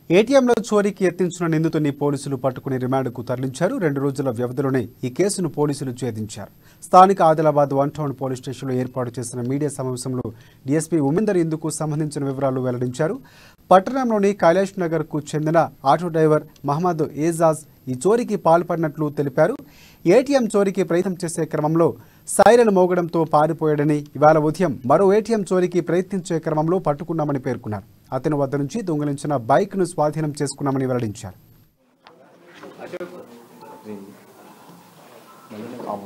ఏటీఎంలో చోరీకి యత్నించిన నిందితుడిని పోలీసులు పట్టుకుని రిమాండ్కు తరలించారు. 2 రోజుల వ్యవధిలోనే ఈ కేసును పోలీసులు ఛేదించారు. స్థానిక ఆదిలాబాద్ 1 టౌన్ పోలీస్ స్టేషన్లో ఏర్పాటు చేసిన మీడియా సమావేశంలో డీఎస్పీ ఉమేందర్ ఇందుకు సంబంధించిన వివరాలు వెల్లడించారు. పట్టణంలోని కైలాష్ నగర్కు చెందిన ఆటో డ్రైవర్ మహమ్మద్ ఏజాజ్ ఈ చోరీకి పాల్పడినట్లు తెలిపారు. ఏటీఎం చోరీకి ప్రయత్నం చేసే క్రమంలో సైరన్ మోగడంతో పారిపోయాడని, ఇవాళ ఉదయం మరో ఏటీఎం చోరీకి ప్రయత్నించే క్రమంలో పట్టుకున్నామని పేర్కొన్నారు. అతని వద్ద నుంచి దొంగిలించిన బైక్ను స్వాధీనం చేసుకున్నామని వెల్లడించారు.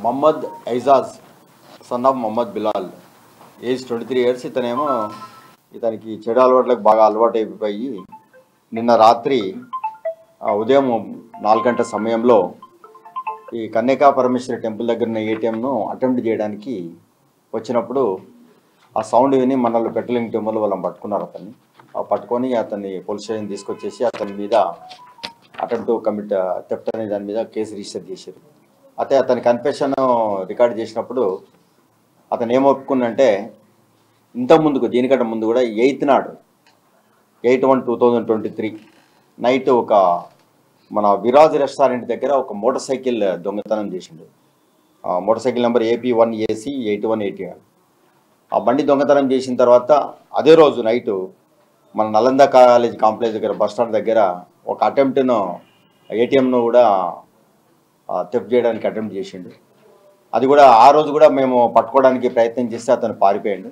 Mohammed Aijaz son of Mohammed Bilal, age 23 years. ఇతనికి చెడు అలవాట్లకు బాగా అలవాటు అయిపోయి నిన్న రాత్రి ఉదయం 4 గంటల సమయంలో ఈ కన్యకా పరమేశ్వరి టెంపుల్ దగ్గర ఉన్న ఏటీఎంను అటెంప్ట్ చేయడానికి వచ్చినప్పుడు ఆ సౌండ్ విని మనల్ని పెట్రోలింగ్ టీములు వాళ్ళని పట్టుకున్నారు. పట్టుకొని అతన్ని పోలీస్ స్టేషన్ తీసుకొచ్చేసి అతని మీద అటెంప్ట్ కమిట్ థెఫ్ట్ అనే దాని మీద కేసు రిజిస్టర్ చేశారు. అయితే అతని కన్ఫెషన్ రికార్డ్ చేసినప్పుడు అతను ఏం ఒప్పుకున్నంటే ఇంతకుముందుకు దీనికంటే ముందు కూడా 8th నాడు 8/1/2023 నైట్ ఒక మన విరాజ్ రెస్టారెంట్ దగ్గర ఒక మోటార్ సైకిల్ దొంగతనం చేసిండు. Motor cycle number AP1AC 8180. ఆ బండి దొంగతనం చేసిన తర్వాత అదే రోజు నైటు మన నలంద కాలేజ్ కాంప్లెక్స్ దగ్గర బస్ స్టాండ్ దగ్గర ఒక అటెంప్ట్ను ఏటీఎంను కూడా థెఫ్ట్ చేయడానికి అటెంప్ట్ చేసిండు. అది కూడా ఆ రోజు కూడా మేము పట్టుకోవడానికి ప్రయత్నం చేస్తే అతను పారిపోయాడు.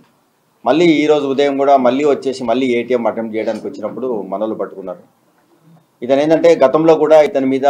మళ్ళీ ఈరోజు ఉదయం కూడా మళ్ళీ వచ్చేసి మళ్ళీ ఏటీఎం అటెంప్ట్ చేయడానికి వచ్చినప్పుడు మనోళ్ళు పట్టుకున్నారు. ఇతను ఏంటంటే గతంలో కూడా ఇతని మీద